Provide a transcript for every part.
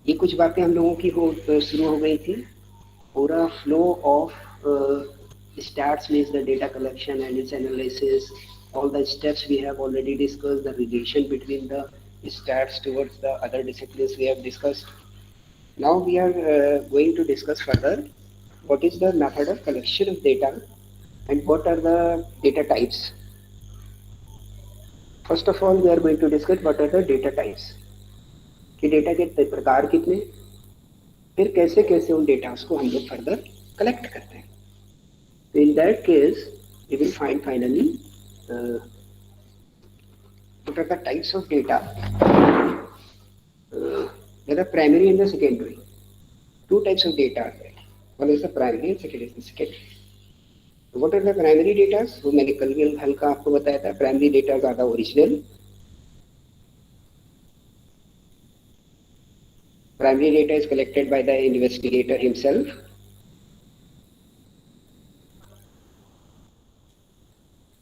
ये कुछ बातें हम लोगों की शुरू हो गई थी. पूरा flow of stats means the data collection and its analysis. All the steps we have already discussed, the relation between the stats towards the other disciplines we have discussed. Now we are going to discuss further what is the method of collection of data and what are the data types. First of all, we are going to discuss what are the data types. कि data के प्रकार कितने, फिर कैसे कैसे उन datas को हम लोग फर्दर कलेक्ट करते हैं. तो in that case we will find finally what are the types of data. There are primary and the secondary. Two types of data are there. One is the primary and second is the secondary. So what are the primary data? वो मैंने कल भी हल्का आपको बताया था. Primary data are the original. Primary data is collected by the investigator himself.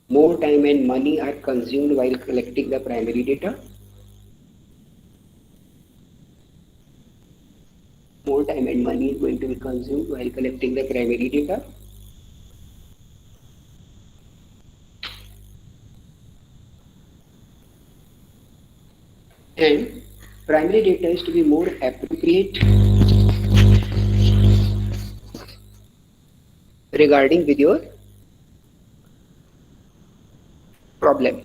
More time and money are consumed while collecting the primary data. More time and money is going to be consumed while collecting the primary data. And primary data is to be more appropriate regarding with your problem.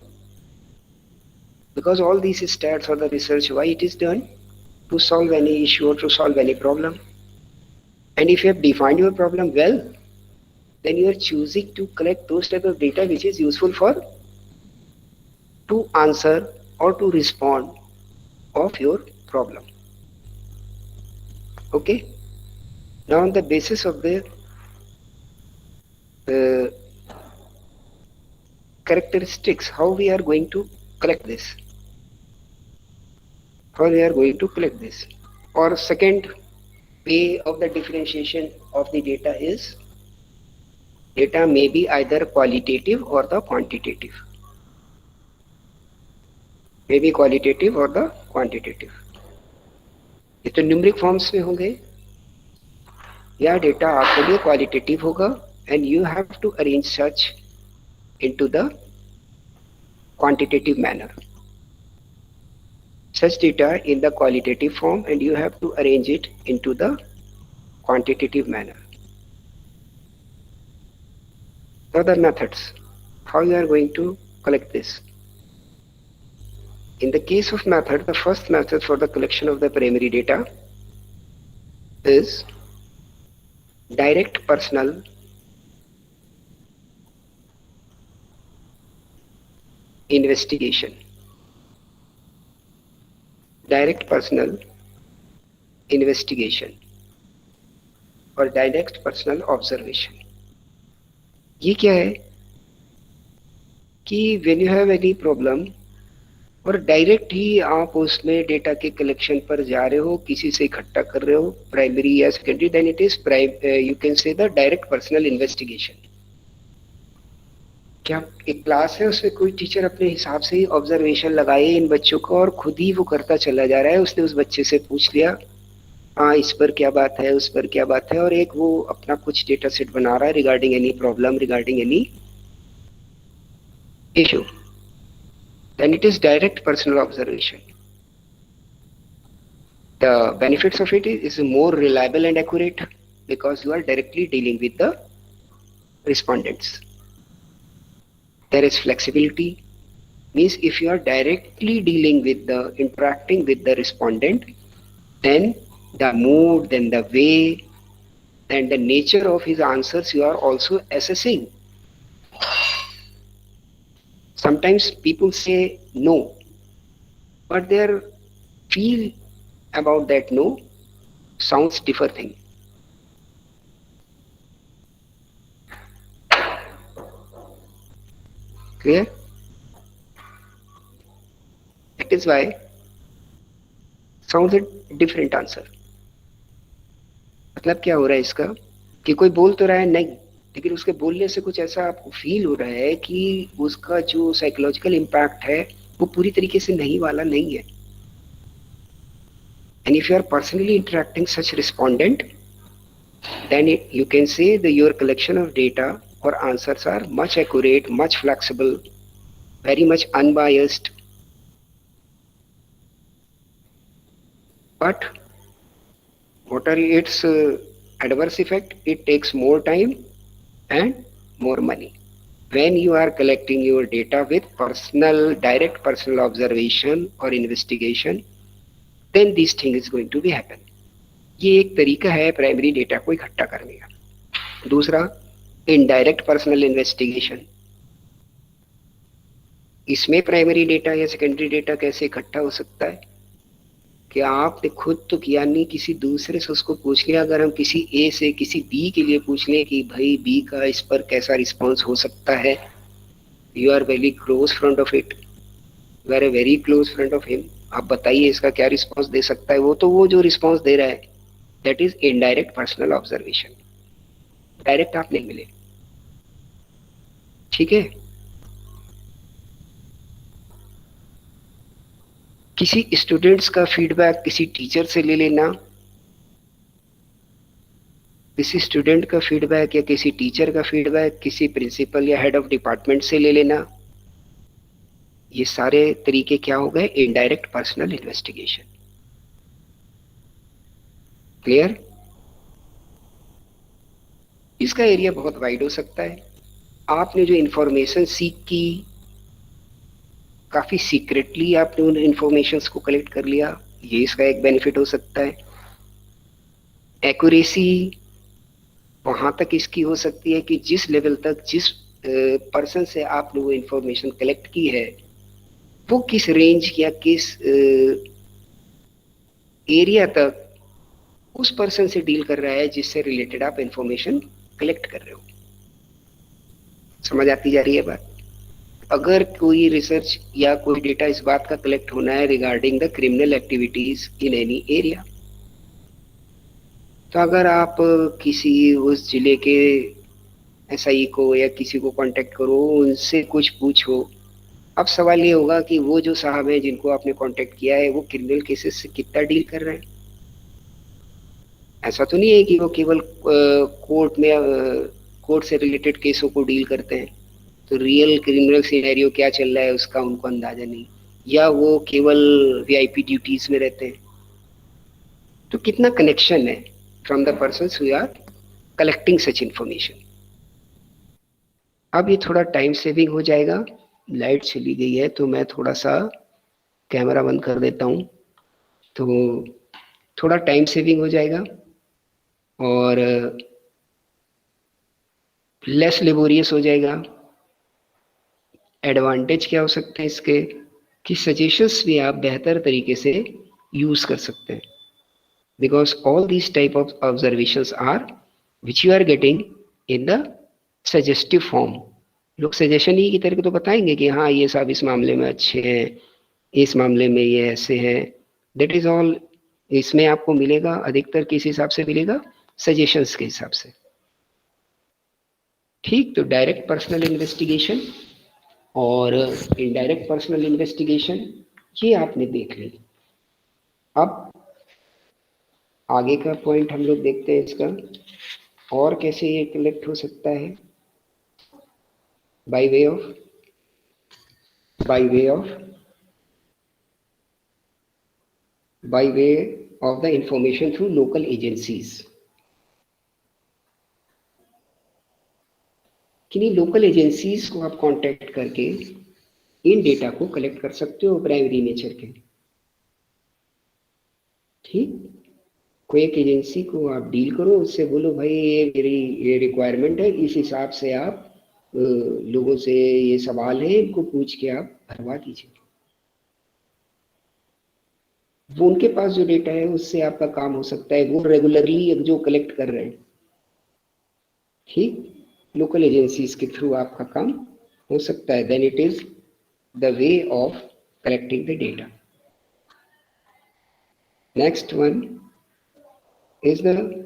Because all these stats or the research, why it is done? To solve any issue or to solve any problem. And if you have defined your problem well, then you are choosing to collect those type of data which is useful for to answer or to respond of your problem. Okay. Now on the basis of the characteristics, how we are going to collect this? How we are going to collect this? Or second way of the differentiation of the data is data may be either qualitative or the quantitative. May be qualitative or the quantitative. ये तो numeric forms में होंगे या data आपके लिए qualitative होगा and you have to arrange such into the quantitative manner. Such data in the qualitative form and you have to arrange it into the quantitative manner. Other methods, how you are going to collect this? In the case of method, the first method for the collection of the primary data is direct personal investigation. Direct personal investigation or direct personal observation. ये क्या है कि when you have any problem और direct ही आप उसमें data के collection पर जा रहे हो, किसी से इकट्ठा कर रहे हो, प्राइमरी या secondary, then it is you can say the direct personal investigation. क्या एक क्लास है उसमें कोई टीचर अपने हिसाब से ही ऑब्जर्वेशन लगाए इन बच्चों को और खुद ही वो करता चला जा रहा है. उसने उस बच्चे से पूछ लिया हाँ इस पर क्या बात है, उस पर क्या बात है, और एक वो अपना कुछ डेटा सेट बना रहा है regarding any problem, regarding any issue. Then it is direct personal observation. The benefits of it is more reliable and accurate because you are directly dealing with the respondents. There is flexibility, means if you are directly dealing with the interacting with the respondent, then the mood, then the way, then the nature of his answers you are also assessing. Sometimes people say no, but their feel about that no sounds different thing. Clear? That is why sounds a different answer. मतलब क्या हो रहा है इसका कि कोई बोल तो रहा है नहीं, लेकिन उसके बोलने से कुछ ऐसा आपको फील हो रहा है कि उसका जो साइकोलॉजिकल इम्पैक्ट है वो पूरी तरीके से नहीं वाला नहीं है. And if you are personally interacting such respondent, then you can say that your collection of data or answers are much accurate, much flexible, very much unbiased. But what are its adverse effect? It takes more time and more money. When you are collecting your data with direct personal observation or investigation, then this thing is going to be happen. ये एक तरीका है primary data को इकट्ठा करने का। दूसरा, indirect personal investigation. इसमें प्राइमरी डेटा या सेकेंडरी डेटा कैसे इकट्ठा हो सकता है कि आपने खुद तो किया नहीं, किसी दूसरे से उसको पूछ लिया। अगर हम किसी ए से किसी बी के लिए पूछ लें कि भाई बी का इस पर कैसा रिस्पॉन्स हो सकता है, you are very close front of it, you are a very close front of him, आप बताइए इसका क्या रिस्पॉन्स दे सकता है। वो जो रिस्पॉन्स दे रहा है that is indirect personal observation, direct आप नहीं मिले। ठीक है। किसी स्टूडेंट्स का फीडबैक किसी टीचर से ले लेना, किसी स्टूडेंट का फीडबैक या किसी टीचर का फीडबैक किसी प्रिंसिपल या हेड ऑफ डिपार्टमेंट से ले लेना, ये सारे तरीके क्या हो गए? Indirect personal investigation. क्लियर? इसका एरिया बहुत वाइड हो सकता है। आपने जो इंफॉर्मेशन सीख की, काफी सीक्रेटली आपने उन इंफॉर्मेशंस को कलेक्ट कर लिया, ये इसका एक बेनिफिट हो सकता है। एक्यूरेसी वहां तक इसकी हो सकती है कि जिस लेवल तक जिस पर्सन से आपने वो इंफॉर्मेशन कलेक्ट की है वो किस रेंज या किस एरिया तक उस पर्सन से डील कर रहा है जिससे रिलेटेड आप इंफॉर्मेशन कलेक्ट कर रहे हो। समझ आती जा रही है बात? अगर कोई रिसर्च या कोई डेटा इस बात का कलेक्ट होना है regarding the criminal activities in any area, तो अगर आप किसी उस जिले के एसआई को या किसी को कांटेक्ट करो, उनसे कुछ पूछो, अब सवाल ये होगा कि वो जो साहब हैं जिनको आपने कांटेक्ट किया है वो क्रिमिनल केसेस से कितना डील कर रहे हैं। ऐसा तो नहीं है कि वो केवल कोर्ट से रिलेटेड केसों को डील करते हैं, तो रियल क्रिमिनल सिनेरियो क्या चल रहा है उसका उनको अंदाजा नहीं, या वो केवल वीआईपी ड्यूटीज में रहते हैं। तो कितना कनेक्शन है from the persons who are collecting such information. अब ये थोड़ा टाइम सेविंग हो जाएगा। लाइट चली गई है तो मैं थोड़ा सा कैमरा बंद कर देता हूँ, तो थोड़ा टाइम सेविंग हो जाएगा और लेस लेबोरियस हो जाएगा। एडवांटेज क्या हो सकते हैं इसके कि सजेशंस भी आप बेहतर तरीके से यूज कर सकते हैं, because all these type of observations are which you are getting in the suggestive form. लोग सजेशन ही की तरह तो बताएंगे कि हाँ ये सब इस मामले में अच्छे हैं, इस मामले में ये ऐसे हैं, दैट इज ऑल। इसमें आपको मिलेगा अधिकतर किस हिसाब से मिलेगा? सजेशंस के हिसाब से। ठीक, तो डायरेक्ट पर्सनल इन्वेस्टिगेशन और इनडायरेक्ट पर्सनल इन्वेस्टिगेशन ये आपने देख ली। अब आगे का पॉइंट हम लोग देखते हैं इसका, और कैसे ये कलेक्ट हो सकता है। By way of the information through local agencies। किन्हीं लोकल एजेंसीज को आप कांटेक्ट करके इन डेटा को कलेक्ट कर सकते हो प्राइमरी नेचर के। ठीक, कोई एक एजेंसी को आप डील करो, उससे बोलो भाई ये मेरी ये रिक्वायरमेंट है, इस हिसाब से आप लोगों से ये सवाल है इनको पूछ के आप भरवा दीजिए। वो उनके पास जो डेटा है उससे आपका काम हो सकता है, वो रेगुलरली जो कलेक्ट कर रहे हैं। ठीक, लोकल एजेंसीज के थ्रू आपका काम हो सकता है। Then it is the way of collecting the data. Next one is the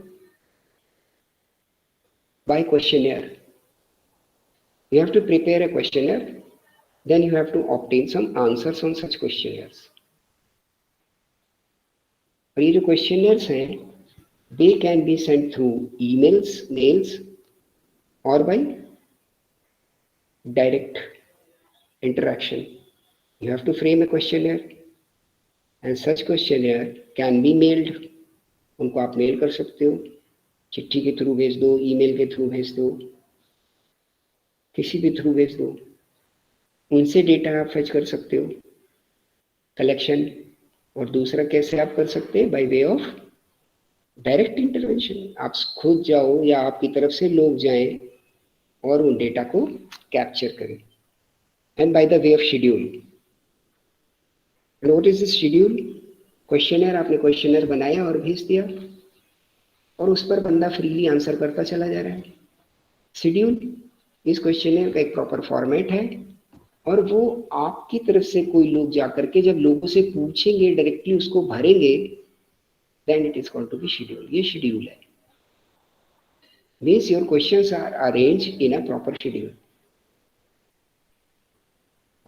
by questionnaire। You have to prepare a questionnaire, then you have to obtain some answers on such questionnaires। और ये जो questioners हैं they can be send through emails, mails और by direct interaction. You have to frame a questionnaire and such questionnaire can be mailed. उनको आप mail कर सकते हो, चिट्ठी के थ्रू भेज दो, ईमेल के थ्रू भेज दो, किसी भी थ्रू भेज दो, उनसे डेटा आप फेच कर सकते हो कलेक्शन। और दूसरा कैसे आप कर सकते हैं, by way of direct intervention. आप खुद जाओ या आपकी तरफ से लोग जाएं और उन डेटा को कैप्चर करें। And by the way of schedule. What is this schedule? Questionnaire, आपने क्वेश्चनर बनाया और भेज दिया और उस पर बंदा फ्रीली आंसर करता चला जा रहा है। शेड्यूल इस क्वेश्चनर का एक प्रॉपर फॉर्मेट है और वो आपकी तरफ से कोई लोग जाकर के जब लोगों से पूछेंगे, डायरेक्टली उसको भरेंगे, then it is called to be schedule. ये शेड्यूल है, means your questions are arranged in a proper schedule.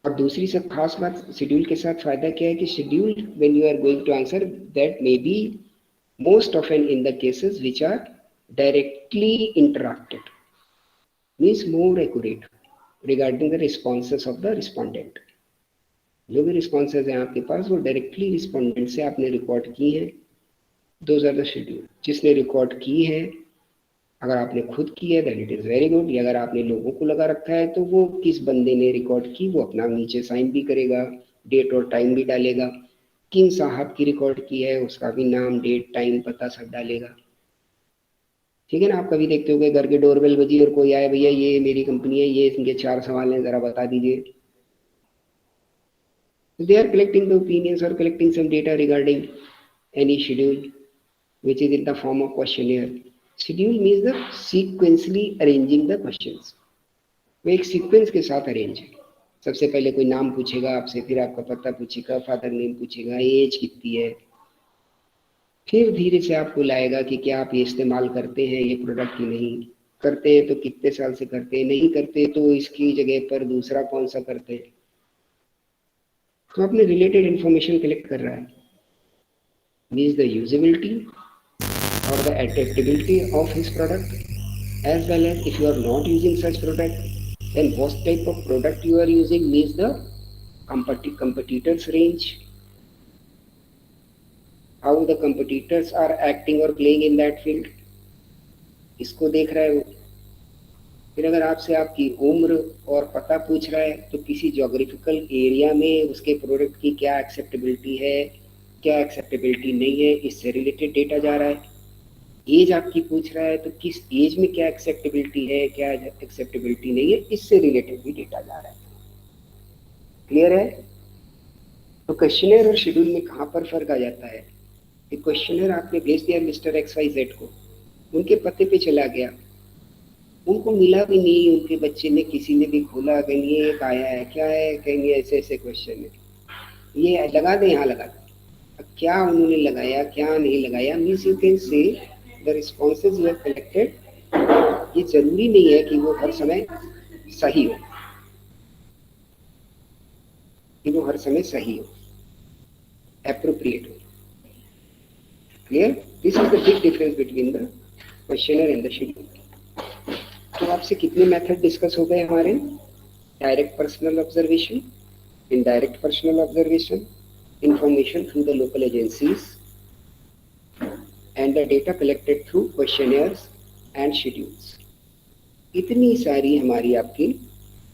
और दूसरी सब खास बात शेड्यूल के साथ फायदा क्या है कि schedule when you are going to answer that may be most often in the cases which are directly interacted, means more accurate regarding the responses of the respondent. जो भी रिस्पॉन्सेज हैं आपके पास वो डायरेक्टली रिस्पोंडेंट से आपने record की है, those are the schedule. जिसने रिकॉर्ड की है, अगर आपने खुद की है then it is very good, या अगर आपने लोगों को लगा रखा है तो वो किस बंदे ने रिकॉर्ड की वो अपना नीचे साइन भी करेगा, डेट और टाइम भी डालेगा, किन साहब की रिकॉर्ड की है उसका भी नाम, डेट, टाइम, पता सब डालेगा। ठीक है ना। आप कभी देखते हो कि घर के डोरबेल बजी और कोई आए, भैया ये मेरी कंपनी है, ये इनके 4 सवाल हैं, जरा बता दीजिए। They are collecting the opinions और collecting some data regarding any schedule which is in the form of questionnaire. Schedule means the sequentially arranging the questions. वो एक सीक्वेंस के साथ अरेंज है। सबसे पहले कोई नाम पूछेगा आपसे, फिर आपका पता पूछेगा, फादर नेम पूछेगा, एज कितनी है, फिर धीरे से आपको लाएगा कि क्या आप ये इस्तेमाल करते हैं ये प्रोडक्ट की नहीं करते हैं तो कितने साल से करते हैं, नहीं करते तो इसकी जगह पर दूसरा कौन सा करते हैं। तो अपने रिलेटेड इंफॉर्मेशन कलेक्ट कर रहा है, means the usability or the attractability of his product, as well as if you are not using such product then what type of product you are using, means the competitors range, how the competitors are acting or playing in that field, इसको देख रहा है वो। फिर अगर आपसे आपकी उम्र और पता पूछ रहा है तो किसी जोग्राफिकल एरिया में उसके प्रोडक्ट की क्या एक्सेप्टेबिलिटी है, क्या एक्सेप्टेबिलिटी नहीं है, इससे रिलेटेड डेटा जा रहा है। एज आपकी पूछ रहा है तो किस एज में क्या एक्सेप्टेबिलिटी है, क्या एक्सेप्टेबिलिटी नहीं है, इससे रिलेटेड भी डेटा जा रहा है। क्लियर है? तो क्वेश्चनर और शेड्यूल में कहाँ पर फर्क आ जाता है? एक क्वेश्चनर आपने भेज दिया मिस्टर XYZ को, उनके पते पे चला गया, उनको मिला भी नहीं, उनके बच्चे ने किसी ने भी खोला, कहेंगे ये आया है, क्या है, कहेंगे ऐसे ऐसे क्वेश्चन है, ये लगा दे, यहाँ लगा दे। अब क्या उन्होंने लगाया क्या नहीं लगाया, means you can say the responses you have collected, ये जरूरी नहीं है कि वो हर समय सही हो, कि वो हर समय सही हो, एप्रोप्रिएट हो। Clear? This is the big difference between the questionnaire and the schedule. तो आपसे कितने मेथड डिस्कस हो गए हमारे? Direct personal observation, indirect personal observation, information through the local agencies and the data collected through questionnaires and schedules। इतनी सारी हमारी आपकी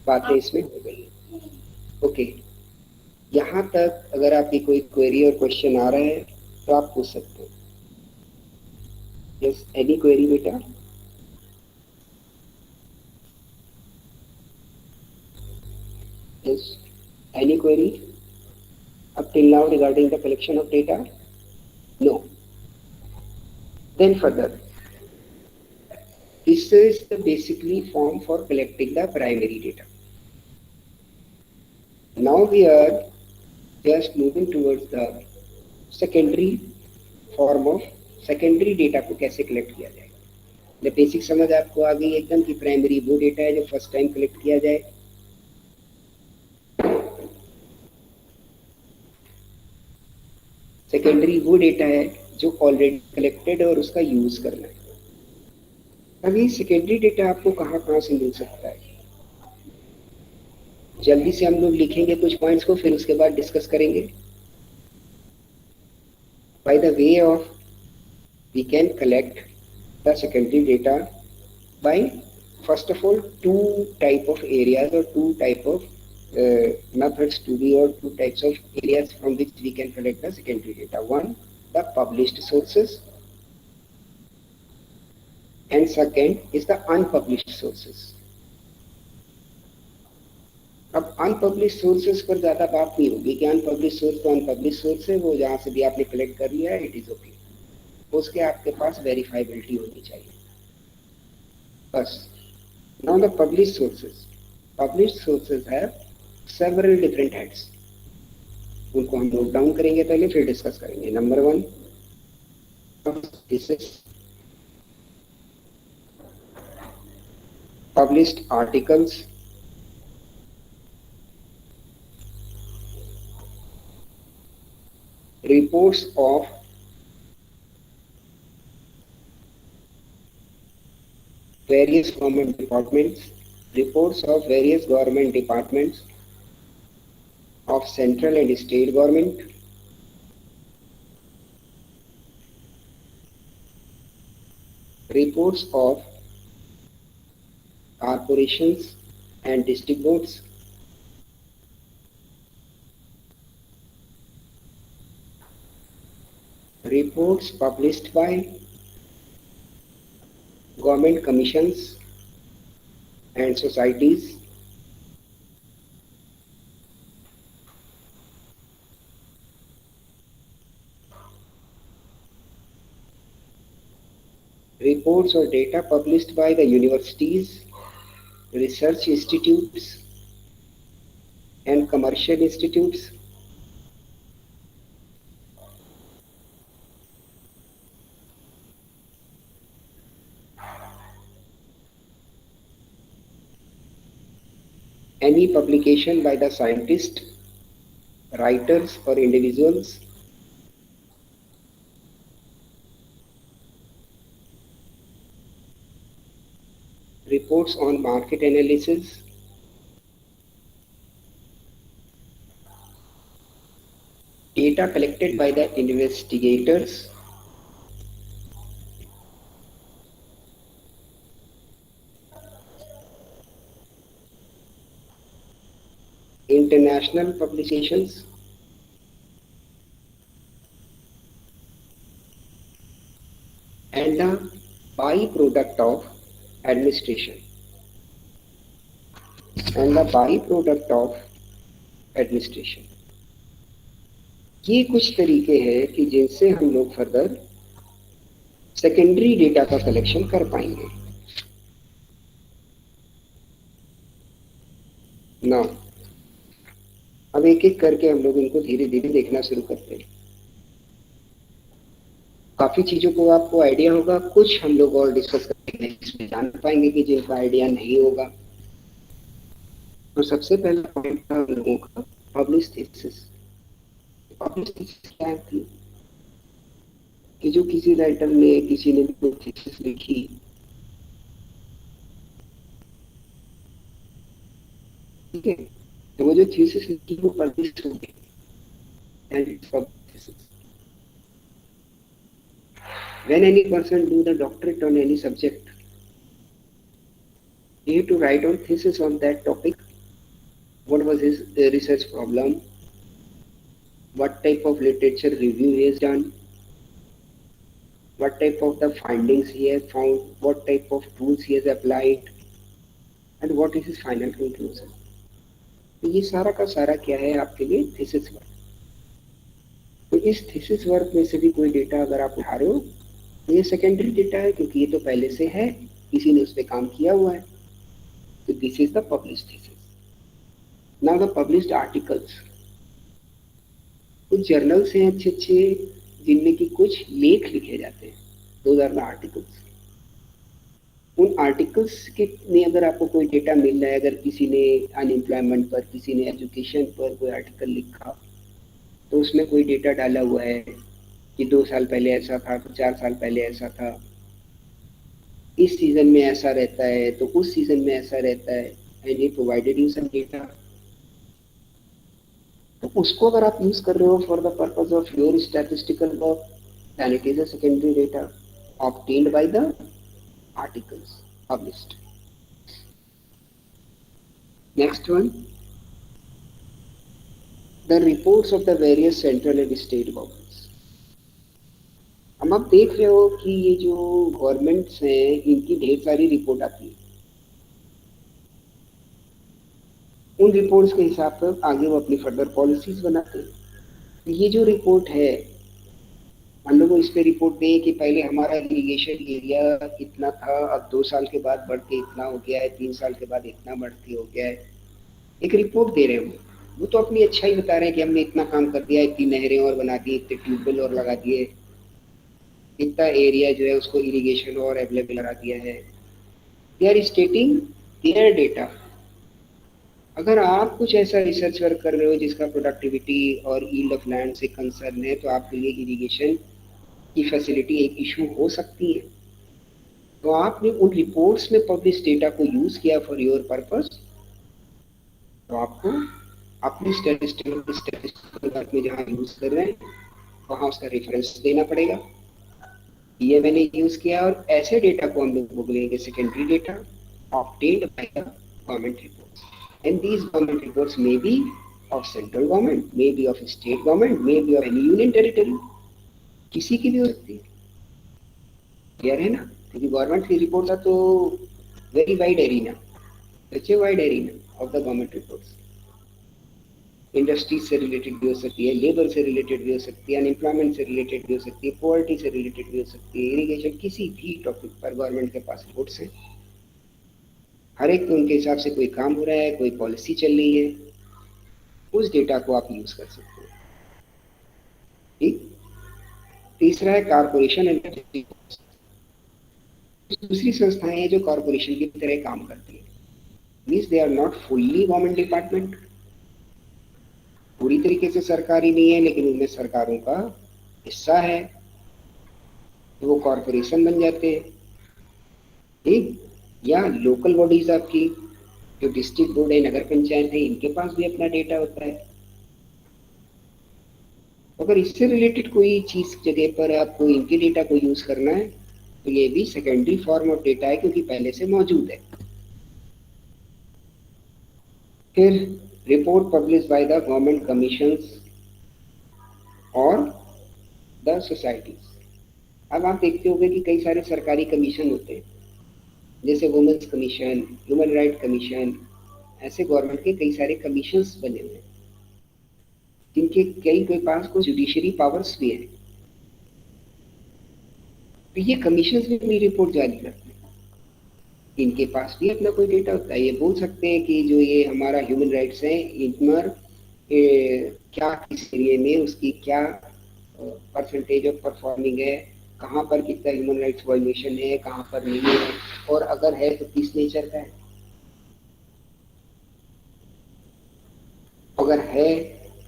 बातें इसमें हो गई। ओके, यहाँ तक अगर आपकी कोई क्वेरी और क्वेश्चन आ रहा है तो आप पूछ सकते हो। यस, एनी क्वेरी बेटा? Yes, any query up till now regarding the collection of data? No. Then further, this is the basically form for collecting the primary data. Now we are just moving towards the secondary form of secondary data को कैसे collect किया जाएगा। The basic समझ आपको आ गई एकदम कि primary वो डेटा है जो फर्स्ट टाइम कलेक्ट किया जाए, सेकेंडरी वो डेटा है जो ऑलरेडी कलेक्टेड है और उसका यूज करना है। अब ये सेकेंडरी डेटा आपको कहाँ कहाँ से मिल सकता है, जल्दी से हम लोग लिखेंगे कुछ पॉइंट्स को, फिर उसके बाद डिस्कस करेंगे। By the way of we can collect the secondary data by first of all two type of areas or two type of methods to be, or two types of areas from which we can collect the secondary data. One, the published sources, and second is the unpublished sources. अब unpublish sources पर ज्यादा बात नहीं होगी कि unpublish source तो unpublish source है, वो जहां से भी आपने कलेक्ट कर लिया है इट इज ओके, उसके आपके पास वेरीफाइबिलिटी होनी चाहिए बस। Now the published sources. Published sources have several different heads. उनको हम नोट डाउन करेंगे पहले, फिर डिस्कस करेंगे। Number 1, this is published articles, reports of various government departments, reports of various government departments of central and state government, reports of corporations and district boards, reports published by government commissions and societies, reports or data published by the universities, research institutes and commercial institutes, any publication by the scientists, writers or individuals, reports on market analysis, data collected by the investigators, international publications, and the byproduct of administration. And the byproduct of administration. ये कुछ तरीके हैं कि जिनसे हम लोग further secondary data का collection कर पाएंगे। नाउ अब एक एक करके हम लोग इनको धीरे धीरे देखना शुरू करते हैं। काफी चीजों को आपको आइडिया होगा, कुछ हम लोग और डिस्कस करेंगे इसमें जान पाएंगे कि जिनका आइडिया नहीं होगा। तो सबसे पहला पॉइंट था हम लोगों का पब्लिश थीसिस। पब्लिश थीसिस क्या थी कि जो किसी राइटर ने, किसी ने कोई थीसिस लिखी, ठीक है, तो वो जो थीसिस लिखी वो पब्लिश हो गई and it's publish. When any person do the doctorate on any subject, he had to write on thesis on that topic. What was his research problem? What type of literature review he has done? What type of the findings he has found? What type of tools he has applied? And what is his final conclusion? तो ये सारा का सारा क्या है आपके लिए thesis work. तो इस थीसिस वर्क में से भी कोई डेटा अगर आप उठा रहे हो, ये सेकेंडरी डेटा है क्योंकि ये तो पहले से है, किसी ने उस पर काम किया हुआ है। तो this is the published thesis. Now the published articles. कुछ जर्नल्स हैं अच्छे अच्छे जिनमें कि कुछ लेख लिखे जाते हैं, दोज आर द आर्टिकल्स। उन आर्टिकल्स के में अगर आपको कोई डेटा मिल रहा है, अगर किसी ने अनएम्प्लॉयमेंट पर, किसी ने एजुकेशन पर कोई आर्टिकल लिखा, तो उसमें कोई डेटा डाला हुआ है कि 2 साल पहले ऐसा था, तो 4 साल पहले ऐसा था, इस सीजन में ऐसा रहता है, तो उस सीजन में ऐसा रहता है, एंड ये प्रोवाइडेड यू सम डेटा। तो उसको अगर आप यूज कर रहे हो for the purpose of your statistical work, then it is a secondary data obtained by the articles published. Next one, the reports of the various central and state governments. हम आप देख रहे हो कि ये जो गवर्नमेंट्स हैं इनकी ढेर सारी रिपोर्ट आती है। उन रिपोर्ट्स के हिसाब पर आगे वो अपनी फर्दर पॉलिसीज बनाते हैं। तो ये जो रिपोर्ट है, हम लोग इस पे रिपोर्ट दें कि पहले हमारा इरिगेशन एरिया इतना था, अब 2 साल के बाद बढ़ के इतना हो गया है, 3 साल के बाद इतना बढ़ के हो गया है। एक रिपोर्ट दे रहे हैं वो तो अपनी अच्छा ही बता रहे हैं कि हमने इतना काम कर दिया, इतनी नहरें और बना दी, इतने ट्यूबवेल और लगा दिए, इतना एरिया जो है उसको इरिगेशन और अवेलेबल करा दिया है। They are stating their data. अगर आप कुछ ऐसा रिसर्च वर्क कर रहे हो जिसका प्रोडक्टिविटी और ईल्ड ऑफ लैंड से कंसर्न है, तो आपके लिए इरिगेशन की फैसिलिटी एक इशू हो सकती है। तो आपने उन रिपोर्ट्स में पब्लिश डेटा को यूज किया फॉर योर पर्पस, तो आपको अपनी स्टैटिस्टिकल वर्क में जहाँ यूज कर रहे हैं वहाँ उसका रेफरेंस देना पड़ेगा। ये मैंने यूज किया, और ऐसे डेटा को हम लोग बोलेंगे secondary data obtained by the government reports, and these government reports may be of central government, may be of state government, may be of any union territory, किसी की भी हो सकती है। क्लियर है ना? क्योंकि गवर्नमेंट की रिपोर्ट्स आर तो very wide arena, such a wide arena of the government reports. Industries से रिलेटेड भी हो सकती है, लेबर से रिलेटेड भी हो सकती है, अनएम्प्लॉयमेंट से रिलेटेड भी हो सकती है, पॉवर्टी से रिलेटेड भी हो सकती है, इरिगेशन, किसी भी टॉपिक पर गवर्नमेंट के पास रिपोर्ट्स हैं। हर एक को उनके हिसाब से कोई काम हो रहा है, कोई पॉलिसी चल रही है, उस डेटा को आप यूज कर सकते हो। ठीक। तीसरा है कारपोरेशन एंड दूसरी संस्थाएं हैं जो कॉरपोरेशन की तरह काम करती है, means they are not fully government department, पूरी तरीके से सरकारी नहीं है, लेकिन उनमें सरकारों का हिस्सा है, तो वो कॉरपोरेशन बन जाते हैं। ठीक। या लोकल बॉडीज आपकी जो डिस्ट्रिक्ट बोर्ड है, नगर पंचायत है, इनके पास भी अपना डेटा होता है। अगर इससे रिलेटेड कोई चीज जगह पर आपको इनके डेटा को यूज करना है, तो ये भी सेकेंडरी फॉर्म ऑफ डेटा है, क्योंकि पहले से मौजूद है। फिर report publish by the government commissions और द सोसाइटीज। अब आप देखते होंगे कि कई सारे सरकारी कमीशन होते हैं, जैसे women's commission, human right commission, ऐसे गवर्नमेंट के कई सारे कमीशंस बने हुए हैं, जिनके कई के पास कुछ जुडिशरी पावर्स भी है। तो ये कमीशंस भी अपनी रिपोर्ट जारी करते हैं, इनके पास भी अपना कोई डेटा होता है। ये बोल सकते हैं कि जो ये हमारा ह्यूमन राइट्स है, इन पर क्या किस एरिया में उसकी क्या परसेंटेज ऑफ परफॉर्मिंग है, कहाँ पर कितना ह्यूमन राइट्स वायलेशन है, कहाँ पर नहीं है, और अगर है तो किस नेचर का है। अगर है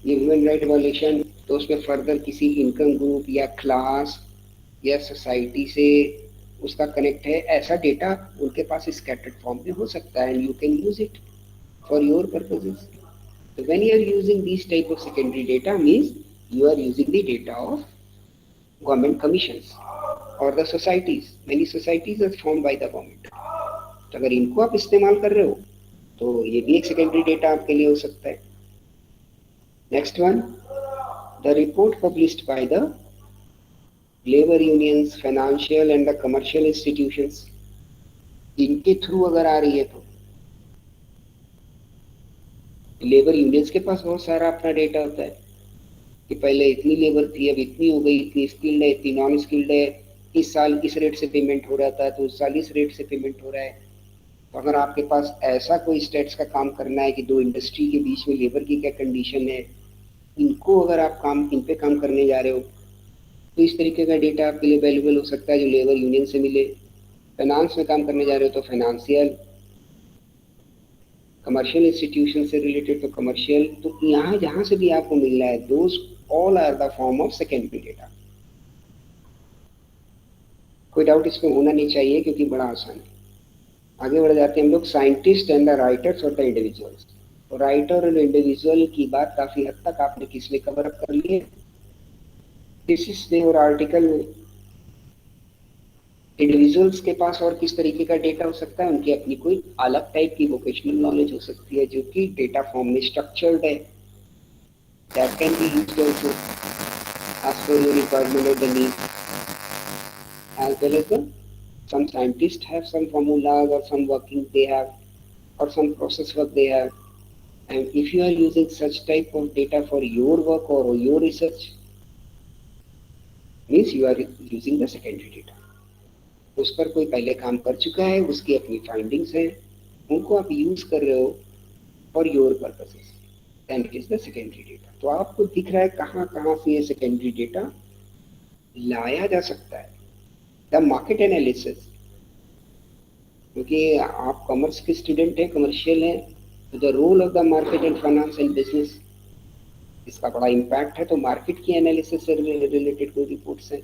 ये ह्यूमन राइट वायलेशन, तो उसमें फर्दर किसी इनकम ग्रुप या क्लास या सोसाइटी से उसका कनेक्ट है, ऐसा डेटा उनके पास स्कैटर्ड फॉर्म में हो सकता है, and you can use it for your purposes. So when you are using these type of secondary data, means you are using the data of government commissions or the societies. Many societies are formed by the government. तो अगर इनको आप इस्तेमाल कर रहे हो, तो ये भी एक सेकेंडरी डेटा आपके लिए हो सकता है। Next one, the report published by the labour unions, financial and the commercial institutions, इनके थ्रू अगर आ रही है तो लेबर यूनियंस के पास बहुत सारा अपना डेटा होता है कि पहले इतनी लेबर थी, अब इतनी हो गई, इतनी स्किल्ड है, इतनी नॉन स्किल्ड है, इस साल इस रेट से पेमेंट हो रहा था, तो उस साल इस रेट से पेमेंट हो रहा है। तो अगर आपके पास ऐसा कोई स्टेट्स का काम करना है कि दो इंडस्ट्री के बीच में लेबर की क्या कंडीशन है, इनको अगर आप इन पे काम करने जा रहे हो, तो इस तरीके का डेटा आपके लिए वैल्यूबल हो सकता है जो लेबर यूनियन से मिले। फाइनेंस में काम करने जा रहे हो तो फाइनेंशियल, कमर्शियल इंस्टीट्यूशन से रिलेटेड तो कमर्शियल, तो यहाँ जहाँ से भी आपको मिल रहा है, those all are the form of secondary data. कोई डाउट इसमें होना नहीं चाहिए क्योंकि बड़ा आसान है। आगे बढ़ जाते हैं हम लोग, साइंटिस्ट एंड द राइटर्स और द इंडिविजुअल्स। तो राइटर और इंडिविजुअल की बात काफी हद तक आपने किसमें कवर अप कर ली है, थीसिस में और आर्टिकल में। इंडिविजुअल्स के पास और किस तरीके का डेटा हो सकता है, उनकी अपनी कोई अलग टाइप की वोकेशनल नॉलेज हो सकती है जो कि डेटा फॉर्म में स्ट्रक्चर्ड है, that can be used also as per your requirement or the need, as well as the some scientists have some formulas or some working they have or some process work they have, and if you are using such type of data for your work or your research, means you are using the secondary data। उस पर कोई पहले काम कर चुका है, उसकी अपनी फाइंडिंग्स हैं, उनको आप यूज कर रहे हो for your purposes, then it is the secondary data. तो आपको दिख रहा है कहाँ कहाँ से ये सेकेंडरी डेटा लाया जा सकता है। द मार्केट एनालिसिस, क्योंकि आप कॉमर्स के स्टूडेंट हैं, कमर्शियल हैं, तो the role of the market and finance and business, इसका बड़ा इम्पैक्ट है। तो मार्केट की एनालिसिस से रिलेटेड कोई रिपोर्ट्स हैं।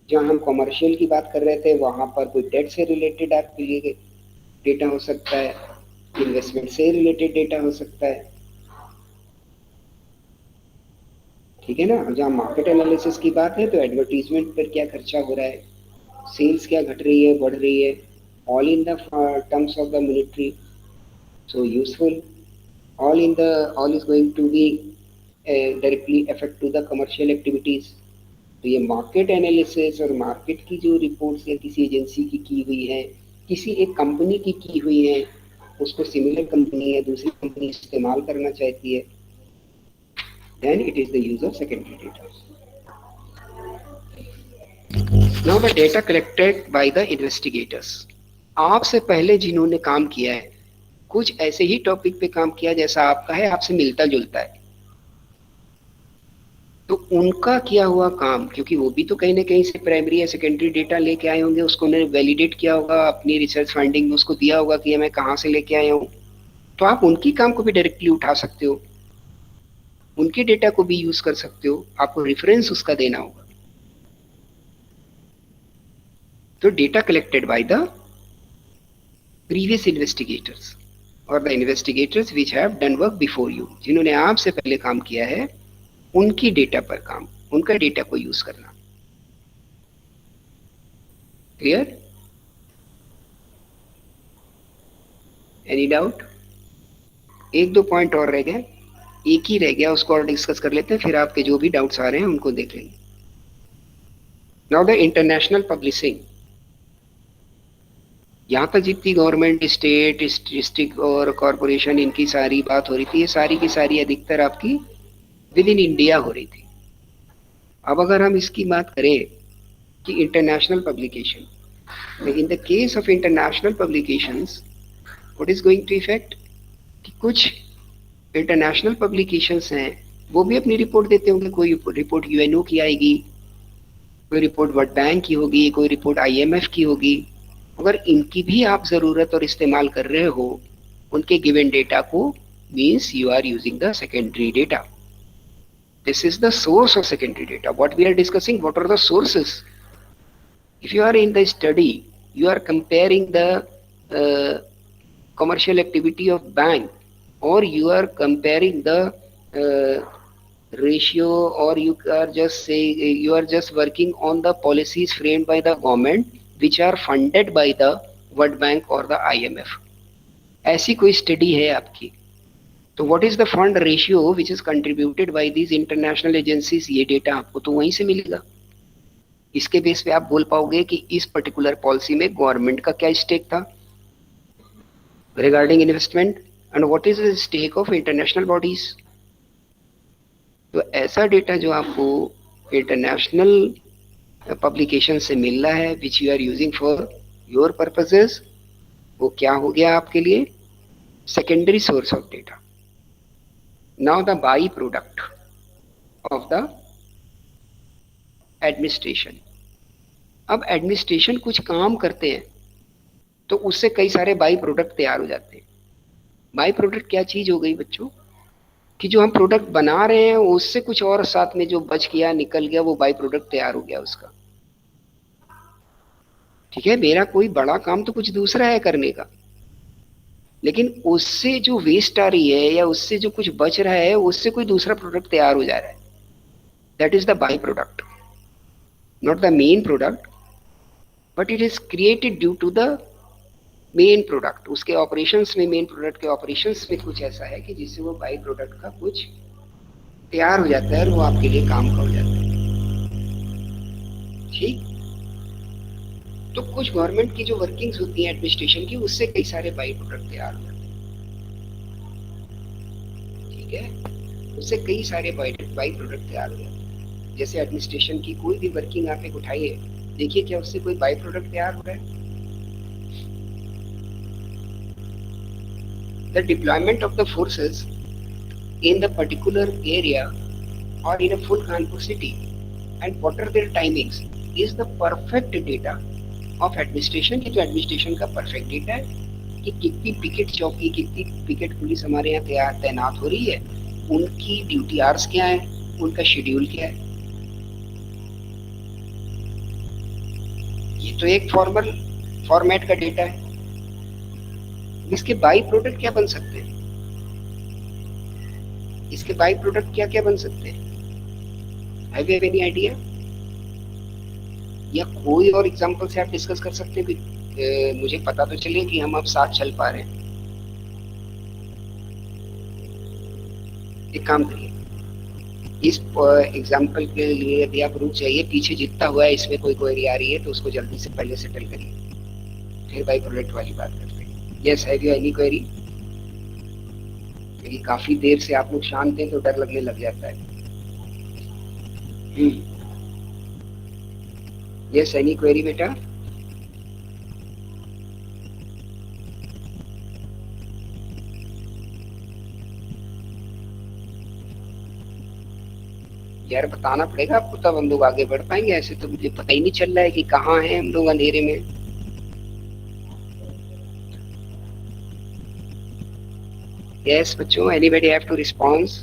जहाँ हम कॉमर्शियल की बात कर रहे थे वहां पर कोई डेट से रिलेटेड आपके लिए डेटा हो सकता है, इन्वेस्टमेंट से रिलेटेड डेटा हो सकता है, ठीक है ना। जहाँ मार्केट एनालिसिस की बात है तो एडवर्टीजमेंट पर क्या खर्चा हो रहा है, सेल्स क्या घट रही है बढ़ रही है, all in the terms of the monetary, so useful, all is going to be directly affect to the commercial activities। तो ये मार्केट एनालिसिस और मार्केट की जो रिपोर्ट्स या किसी एजेंसी की हुई है, किसी एक कंपनी की हुई है, उसको सिमिलर कंपनी या दूसरी कंपनी इस्तेमाल करना चाहती है, then it is the use of secondary data। Now the data collected by the investigators, आपसे पहले जिन्होंने काम किया है, कुछ ऐसे ही टॉपिक पे काम किया जैसा आपका है, आपसे मिलता जुलता है, तो उनका किया हुआ काम, क्योंकि वो भी तो कहीं ना कहीं से प्राइमरी या सेकेंडरी डेटा लेके आए होंगे, उसको उन्होंने वैलिडेट किया होगा, अपनी रिसर्च फाइंडिंग में उसको दिया होगा कि ये मैं कहाँ से लेके आया हूँ, तो आप उनकी काम को भी डायरेक्टली उठा सकते हो, उनके डेटा को भी यूज कर सकते हो, आपको रेफरेंस उसका देना होगा। तो data collected by the previous investigators और the investigators which have done work before you, जिन्होंने आपसे पहले काम किया है, उनकी डेटा पर काम, उनका डेटा को यूज करना। क्लियर? Any doubt? एक दो पॉइंट और रह गए, एक ही रह गया, उसको और डिस्कस कर लेते हैं, फिर आपके जो भी डाउट्स आ रहे हैं उनको देख लेंगे। नाउ द इंटरनेशनल पब्लिशिंग, यहाँ पर जितनी गवर्नमेंट, स्टेट, डिस्ट्रिक्ट और कॉरपोरेशन, इनकी सारी बात हो रही थी, ये सारी की सारी अधिकतर आपकी विद इन इंडिया हो रही थी। अब अगर हम इसकी बात करें कि international publication, in the case of international publications what is going to effect, कि कुछ इंटरनेशनल पब्लिकेशंस हैं वो भी अपनी रिपोर्ट देते होंगे, कोई रिपोर्ट यूएनओ की आएगी, कोई रिपोर्ट वर्ल्ड बैंक की होगी, कोई रिपोर्ट आईएमएफ की होगी। अगर इनकी भी आप जरूरत और इस्तेमाल कर रहे हो उनके गिवन डेटा को, means you are using the secondary data. This is the source of secondary data. What we are discussing, what are the sources? If you are in the study, you are comparing the commercial activity of bank, or you are comparing the ratio, or you are just saying you are just working on the policies framed by the government which are funded by the World Bank or the IMF। ऐसी कोई study है आपकी, तो what is the fund ratio which is contributed bye these international agencies, ये data आपको तो वहीं से मिलेगा। इसके बेस पे आप बोल पाओगे कि इस पर्टिकुलर पॉलिसी में गवर्नमेंट का क्या स्टेक था regarding investment, and what is the stake of international bodies. तो ऐसा डेटा जो आपको इंटरनेशनल पब्लिकेशन से मिल रहा है which you are using for your purposes, वो क्या हो गया आपके लिए, secondary source of data. Now the by-product of the administration, अब एडमिनिस्ट्रेशन कुछ काम करते हैं तो उससे कई सारे बाई प्रोडक्ट तैयार हो जाते हैं। बाई प्रोडक्ट क्या चीज हो गई बच्चों, कि जो हम प्रोडक्ट बना रहे हैं उससे कुछ और साथ में जो बच गया, निकल गया, वो बाई प्रोडक्ट तैयार हो गया उसका। ठीक है, मेरा कोई बड़ा काम तो कुछ दूसरा है करने का, लेकिन उससे जो वेस्ट आ रही है या उससे जो कुछ बच रहा है उससे कोई दूसरा प्रोडक्ट तैयार हो जा रहा है. That is the by product, not the main product, but it is created due to the main product. उसके ऑपरेशंस में, मेन प्रोडक्ट के ऑपरेशंस में कुछ ऐसा है कि जिससे वो बाई प्रोडक्ट का कुछ तैयार हो जाता है और वो आपके लिए काम का हो जाता है. ठीक. तो कुछ गवर्नमेंट की जो वर्किंग्स होती हैं एडमिनिस्ट्रेशन की, उससे कई सारे बाई प्रोडक्ट तैयार हो जाते हैं. ठीक है, उससे कई सारे बाई प्रोडक्ट तैयार हो जाते हैं. जैसे एडमिनिस्ट्रेशन की कोई भी वर्किंग आप एक उठाइए, देखिए क्या उससे कोई बाई प्रोडक्ट तैयार हो रहा है. The deployment of the forces in the particular area or in a full Kanpur city and what are their timings is the perfect data of administration. ये तो एडमिनिस्ट्रेशन का परफेक्ट डेटा है कि कितनी पिकेट चौकी, कितनी पिकेट पुलिस हमारे यहाँ तैनात हो रही है, उनकी ड्यूटी आवर्स क्या है, उनका शेड्यूल क्या है. ये तो एक फॉर्मल फॉर्मेट का डेटा है. इसके बाई प्रोडक्ट क्या बन सकते हैं, इसके बाई प्रोडक्ट क्या क्या बन सकते हैं? Have you any idea? या कोई और एग्जांपल से आप डिस्कस कर सकते हैं कि मुझे पता तो चले कि हम अब साथ चल पा रहे हैं. एक काम करिए, इस एग्जांपल के लिए यदि आप रुक जाइए, पीछे जितना हुआ है इसमें कोई क्वेरी आ रही है तो उसको जल्दी से पहले सेटल करिए, फिर बाई प्रोडक्ट वाली बात करते हैं. Yes, have you any query? क्योंकि काफी देर से आप लोग शांत हैं तो डर लगने लग जाता है. यस, एनी क्वेरी बेटा? यार बताना पड़ेगा आपको, तब हम लोग आगे बढ़ पाएंगे. ऐसे तो मुझे पता ही नहीं चल रहा है कि कहाँ हैं हम लोग अंधेरे में. यस बच्चों, एनीबॉडी हैव टू रिस्पॉन्स?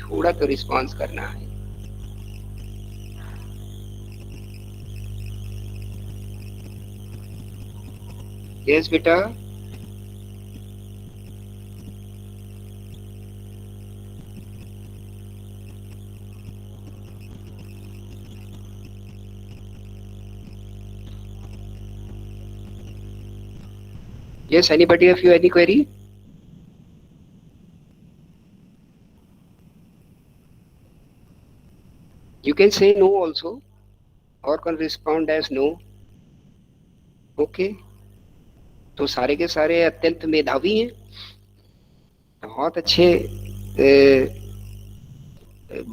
थोड़ा तो रिस्पॉन्स करना है. यस बेटा. Yes, anybody of you any query? You can say no also, or can respond as no. Okay. तो सारे के सारे अत्यंत मेधावी हैं, बहुत अच्छे.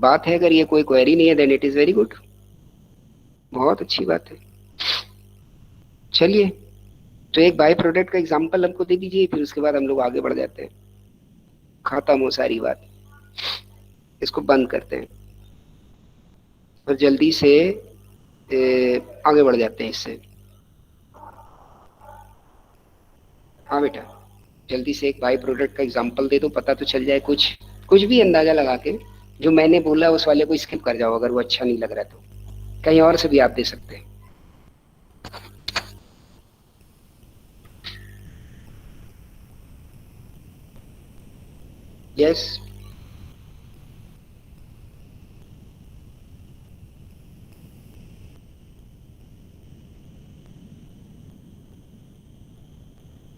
बात है, अगर ये कोई क्वेरी नहीं है then it is very good, बहुत अच्छी बात है. चलिए, तो एक बाय प्रोडक्ट का एग्जांपल हमको दे दीजिए, फिर उसके बाद हम लोग आगे बढ़ जाते हैं. खत्म हो सारी बात, इसको बंद करते हैं और जल्दी से आगे बढ़ जाते हैं इससे. हाँ बेटा, जल्दी से एक बाय प्रोडक्ट का एग्जांपल दे दो, पता तो चल जाए. कुछ कुछ भी अंदाजा लगा के, जो मैंने बोला उस वाले को स्किप कर जाओ, अगर वो अच्छा नहीं लग रहा तो कहीं और से भी आप दे सकते हैं. Yes.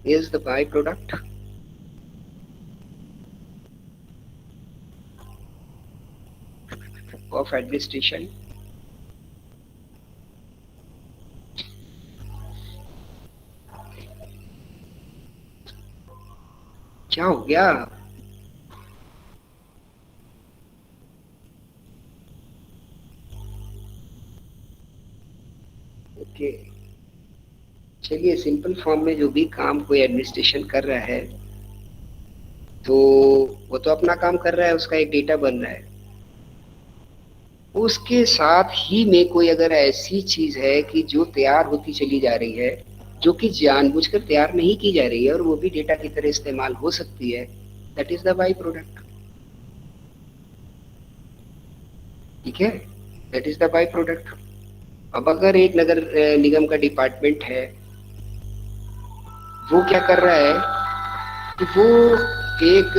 is the byproduct of administration. क्या हो गया? ओके, चलिए, सिंपल फॉर्म में जो भी काम कोई एडमिनिस्ट्रेशन कर रहा है तो वो तो अपना काम कर रहा है, उसका एक डेटा बन रहा है. उसके साथ ही में कोई अगर ऐसी चीज है कि जो तैयार होती चली जा रही है, जो कि जानबूझकर तैयार नहीं की जा रही है और वो भी डेटा की तरह इस्तेमाल हो सकती है, that is the by product. ठीक है, that is the by product. अब अगर एक नगर निगम का डिपार्टमेंट है, वो क्या कर रहा है कि वो एक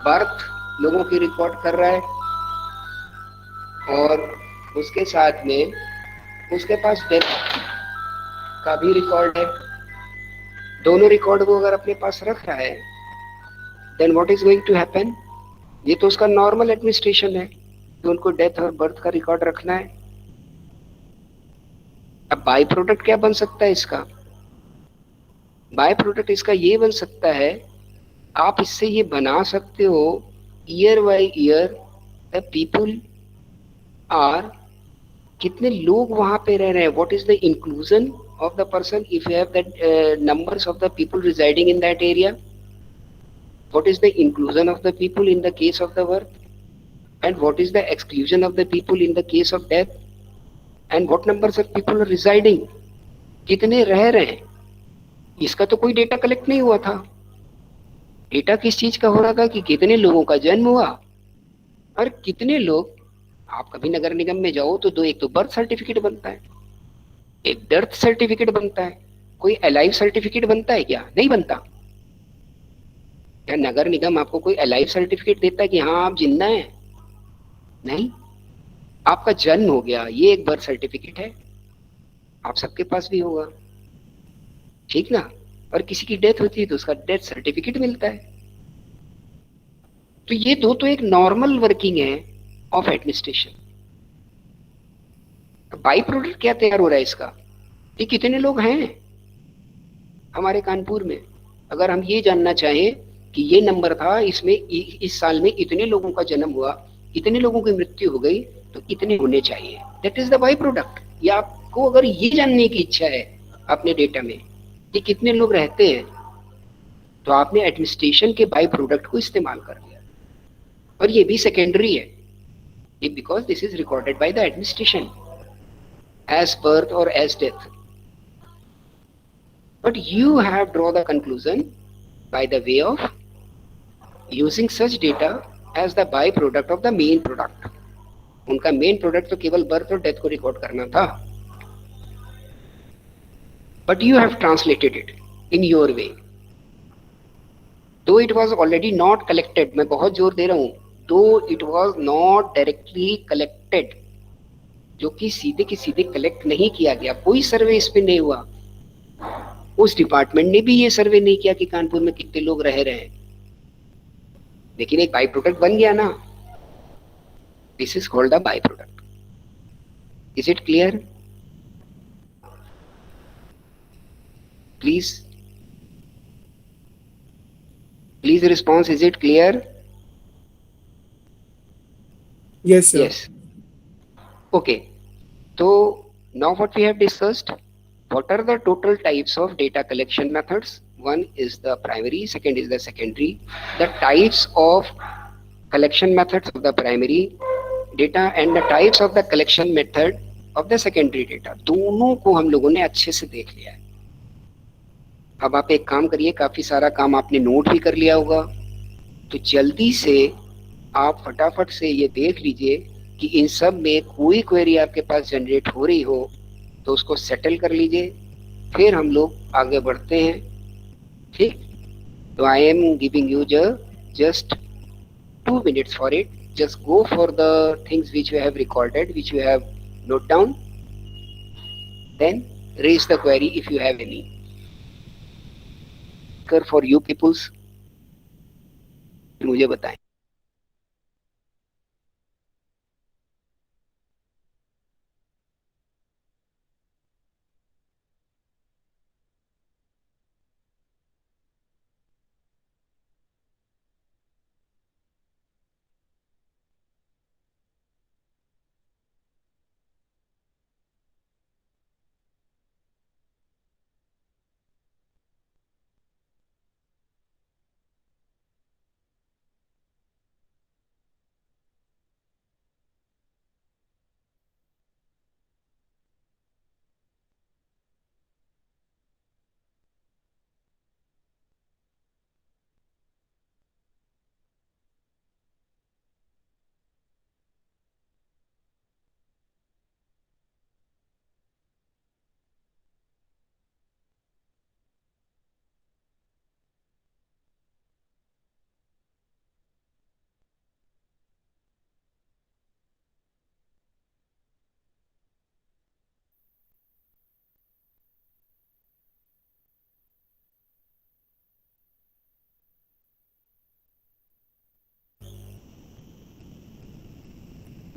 बर्थ लोगों की रिकॉर्ड कर रहा है, और उसके साथ में उसके पास डेथ का भी रिकॉर्ड है। दोनों रिकॉर्ड को अगर अपने पास रख रहा है, then what is going to happen? ये तो उसका नॉर्मल एडमिनिस्ट्रेशन है कि उनको डेथ और बर्थ का रिकॉर्ड रखना है। अब बाय प्रोडक्ट क्या बन सकता है इसका? बाय प्रोडक्ट इसका ये बन सकता है, आप इससे ये बना सकते हो, year by year the people are, कितने लोग वहां पे रह रहे हैं, what is the inclusion of the person if you have the numbers of the people residing in that area, what is the inclusion of the people in the case of the birth, and what is the exclusion of the people in the case of death, and what numbers of people are residing, कितने रह रहे हैं, इसका तो कोई data collect नहीं हुआ था। डेटा किस चीज का हो रहा था कि कितने लोगों का जन्म हुआ और कितने लोग। आप कभी नगर निगम में जाओ तो दो, एक तो बर्थ सर्टिफिकेट बनता है, एक डेथ सर्टिफिकेट बनता है। कोई अलाइव सर्टिफिकेट बनता है क्या? नहीं बनता। क्या नगर निगम आपको कोई अलाइव सर्टिफिकेट देता है कि हाँ आप जिंदा हैं? नहीं। आपका जन्म हो गया, ये एक बर्थ सर्टिफिकेट है, आप सबके पास भी होगा, ठीक ना? और किसी की डेथ होती है तो उसका डेथ सर्टिफिकेट मिलता है। तो ये दो तो एक नॉर्मल वर्किंग है ऑफ एडमिनिस्ट्रेशन। बाई प्रोडक्ट क्या तैयार हो रहा है इसका? ये कितने लोग हैं हमारे कानपुर में? अगर हम ये जानना चाहें कि ये नंबर था, इसमें इस साल में इतने लोगों का जन्म हुआ, इतने लोगों की मृत्यु हो गई, तो इतने होने चाहिए, that is the by product. या आपको अगर ये जानने की इच्छा है अपने डेटा में कि कितने लोग रहते हैं, तो आपने एडमिनिस्ट्रेशन के बाई प्रोडक्ट को इस्तेमाल कर लिया। और ये भी सेकेंडरी है, ये because this is recorded by the administration as birth और as death. But you have draw the conclusion by the way of using such data as the by product of the main product। उनका main product तो केवल birth और death को record करना था, but you have translated it in your way, though it was already not collected. मैं बहुत जोर दे रहा हूं, though it was not directly collected, जो कि सीधे की सीधे कलेक्ट नहीं किया गया, कोई सर्वे इस पे नहीं हुआ। उस डिपार्टमेंट ने भी ये सर्वे नहीं किया कि कानपुर में कितने लोग रह रहे हैं, लेकिन एक बाई प्रोडक्ट बन गया ना। This is called the by product. Is it clear? Please, please response, is it clear? Yes, sir. Yes. Okay. So now what we have discussed, what are the total types of data collection methods? One is the primary, second is the secondary. The types of collection methods of the primary data and the types of the collection method of the secondary data, दोनों को हम लोगों ने अच्छे से देख लिया है। अब आप एक काम करिए, काफी सारा काम आपने नोट भी कर लिया होगा, तो जल्दी से आप फटाफट से ये देख लीजिए कि इन सब में कोई क्वेरी आपके पास जनरेट हो रही हो तो उसको सेटल कर लीजिए, फिर हम लोग आगे बढ़ते हैं। ठीक? तो I am giving you just 2 minutes for it. Just go for the things which you have recorded, which you have note down, then raise the query if you have any. For you peoples, मुझे बताएं।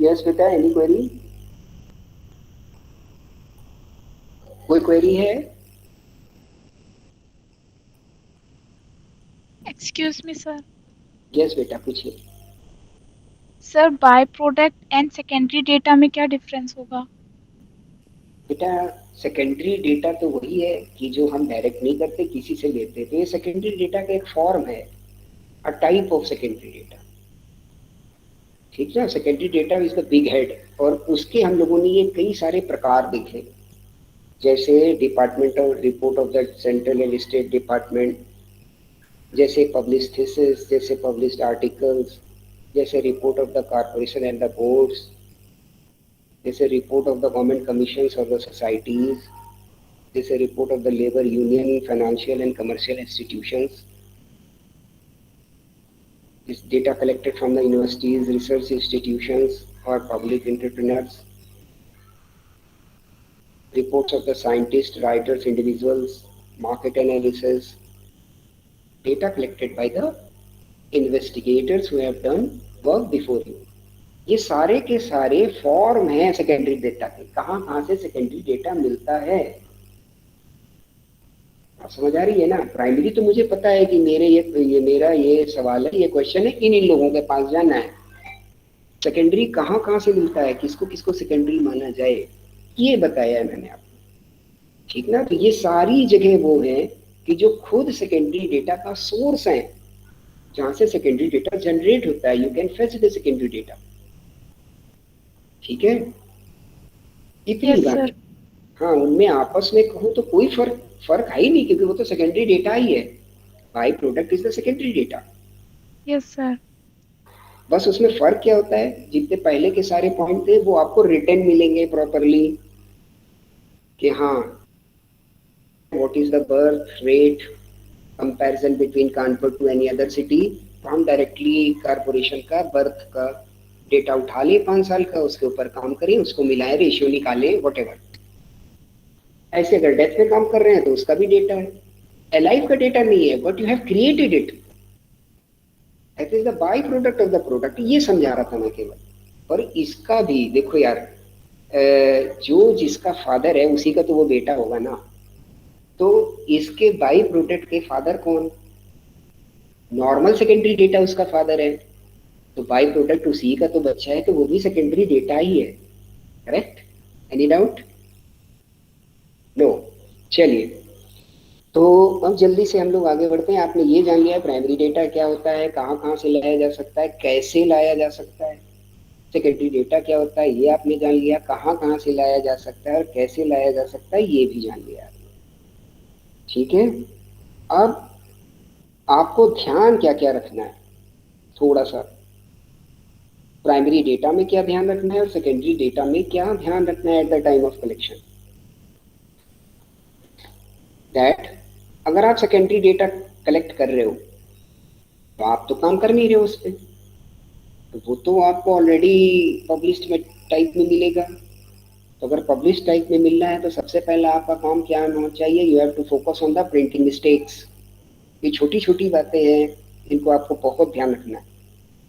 Yes बेटा, any query? कोई query है? Excuse me sir. Yes बेटा, पूछिए। Sir by product and secondary data में क्या difference होगा? बेटा, सेकेंडरी डेटा तो वही है कि जो हम डायरेक्ट नहीं करते, किसी से लेते, तो ये सेकेंडरी डेटा का एक फॉर्म है, a type of secondary data. ठीक ना? Secondary data is the big head, और उसके हम लोगों ने ये कई सारे प्रकार देखे, जैसे departmental report of the central and state department, जैसे पब्लिश थीसिस, जैसे पब्लिश्ड आर्टिकल्स, जैसे report of the corporation and the boards, जैसे report of the government commissions और द सोसाइटीज, जैसे report of the labour union, financial and commercial institutions, is data collected from the universities, research institutions, or public entrepreneurs, reports of the scientists, writers, individuals, market analysis, data collected by the investigators who have done work before you. ये सारे के सारे form हैं secondary data के। कहाँ कहाँ से secondary data मिलता है, आप समझ आ रही है ना? प्राइमरी तो मुझे पता है कि ये मेरा ये सवाल है, ये क्वेश्चन है, इन लोगों के पास जाना है। सेकेंडरी कहाँ कहाँ से मिलता है, किसको किसको सेकेंडरी माना जाए, ये बताया है मैंने आपको। ठीक ना? तो ये सारी जगह वो है कि जो खुद सेकेंडरी डेटा का सोर्स है, जहां से सेकेंडरी डेटा जनरेट होता है। You can fetch the secondary data. ठीक है? इतनी यस बात सर। है। हाँ, उनमें आपस में कहूँ तो कोई फर्क है ही नहीं, क्योंकि वो तो सेकेंडरी डेटा ही है। By product is the secondary data. Yes sir. बस उसमें फर्क क्या होता है, जितने पहले के सारे पॉइंट थे वो आपको रिटर्न मिलेंगे प्रॉपरली, कि हाँ what is the birth rate comparison between Kanpur to any other city. तो हम डायरेक्टली कारपोरेशन का बर्थ का डेटा उठा लें 5 साल का, उसके ऊपर काम करें, उसको मिलाएं, रेशियो निकालें, वट। ऐसे अगर डेथ पे काम कर रहे हैं तो उसका भी डेटा है। अलाइव का डेटा नहीं है, but you have created it, that is the by product of the product. ये समझा रहा था मैं केवल। और इसका भी देखो यार, जो जिसका फादर है उसी का तो वो बेटा होगा ना। तो इसके बाई प्रोडक्ट के फादर कौन? नॉर्मल सेकेंडरी डेटा उसका फादर है, तो बाई प्रोडक्ट उसी का तो बच्चा है, तो वो भी सेकेंडरी डेटा ही है। करेक्ट? Any doubt? नो। चलिए, तो अब जल्दी से हम लोग आगे बढ़ते हैं। आपने ये जान लिया प्राइमरी डेटा क्या होता है, कहाँ कहाँ से लाया जा सकता है, कैसे लाया जा सकता है। सेकेंडरी डेटा क्या होता है ये आपने जान लिया, कहाँ कहाँ से लाया जा सकता है और कैसे लाया जा सकता है ये भी जान लिया। ठीक है? अब आपको ध्यान क्या क्या रखना है, थोड़ा सा प्राइमरी डेटा में क्या ध्यान रखना है और सेकेंडरी डेटा में क्या ध्यान रखना है at the time of collection. That अगर आप सेकेंडरी डेटा कलेक्ट कर रहे हो तो आप तो काम कर नहीं रहे हो उस पर, तो वो तो आपको ऑलरेडी पब्लिश्ड में टाइप में मिलेगा। तो अगर पब्लिश टाइप में मिल रहा है तो सबसे पहला आपका काम क्या होना चाहिए, you have to focus on the printing mistakes. ये छोटी छोटी बातें हैं, इनको आपको बहुत ध्यान रखना है।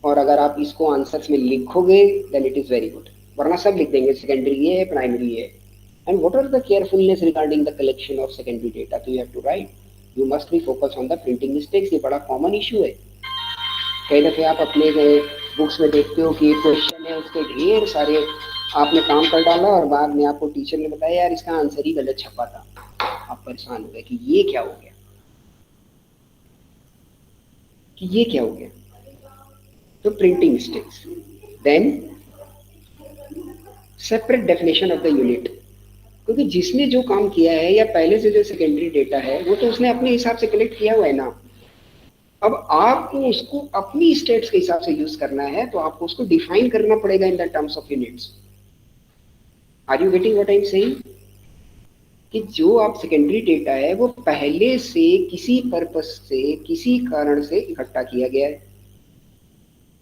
और अगर आप इसको आंसर्स में लिखोगे then it is very good, वरना सब लिख देंगे सेकेंडरी ये है, प्राइमरी ये है। And what are the carefulness regarding the collection of secondary data, तो you have to write, you must be focus on the printing mistakes. ये बड़ा कॉमन इशू है। कई दफे आप अपने बुक्स में देखते हो कि एक क्वेश्चन है, उसके ढेर सारे आपने काम कर डाला और बाद में आपको टीचर ने बताया यार इसका आंसर ही गलत छपा था। आप परेशान हो गए कि ये क्या हो गया, कि ये क्या हो गया। तो printing mistakes. Then separate definition of the unit, क्योंकि जिसने जो काम किया है या पहले से जो सेकेंडरी डेटा है वो तो उसने अपने हिसाब से कलेक्ट किया हुआ है ना। अब आपको उसको अपनी स्टेट्स के हिसाब से यूज करना है, तो आपको उसको डिफाइन करना पड़ेगा in the terms of units. Are you getting what I am saying? कि जो आप सेकेंडरी डेटा है वो पहले से किसी पर्पस से, किसी कारण से इकट्ठा किया गया है,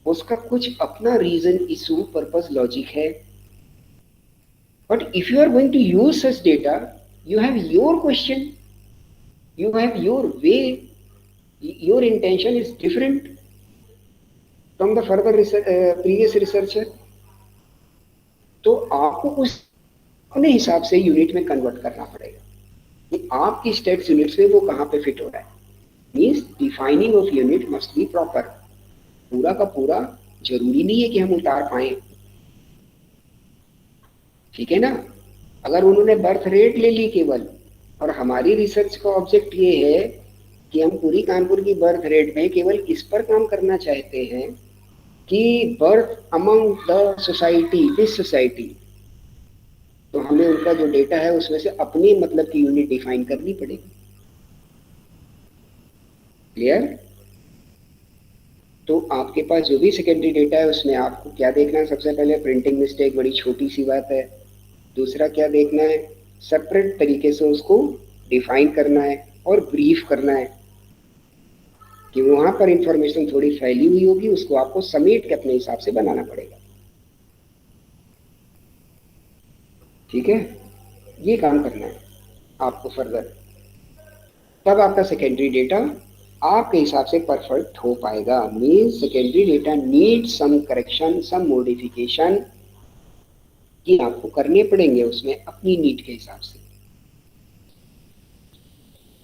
उसका कुछ अपना रीजन, इशू, पर्पस, लॉजिक है। But if you are going to use such data, you have your question, you have your way, your intention is different from the further research, previous researcher. तो आपको उस अपने हिसाब से unit में convert करना पड़ेगा कि आपकी स्टेट्स यूनिट्स में वो कहाँ पे फिट हो रहा है। Means defining of unit must be proper. पूरा का पूरा जरूरी नहीं है कि हम उतार पाए, ठीक है ना। अगर उन्होंने बर्थ रेट ले ली केवल, और हमारी रिसर्च का ऑब्जेक्ट ये है कि हम पूरी कानपुर की बर्थ रेट में केवल इस पर काम करना चाहते हैं कि birth among the society, this society, तो हमें उनका जो डेटा है उसमें से अपनी मतलब की यूनिट डिफाइन करनी पड़ेगी। क्लियर। तो आपके पास जो भी सेकेंडरी डेटा है उसमें आपको क्या देखना है, सबसे पहले प्रिंटिंग मिस्टेक, बड़ी छोटी सी बात है। दूसरा क्या देखना है, सेपरेट तरीके से उसको डिफाइन करना है और ब्रीफ करना है कि वहां पर इंफॉर्मेशन थोड़ी फैली हुई होगी, उसको आपको समेट के अपने हिसाब से बनाना पड़ेगा। ठीक है, ये काम करना है आपको फर्दर, तब आपका सेकेंडरी डेटा आपके हिसाब से परफेक्ट हो पाएगा। Means secondary data need some correction, some modification, ये आपको करने पड़ेंगे उसमें अपनी नीड के हिसाब से।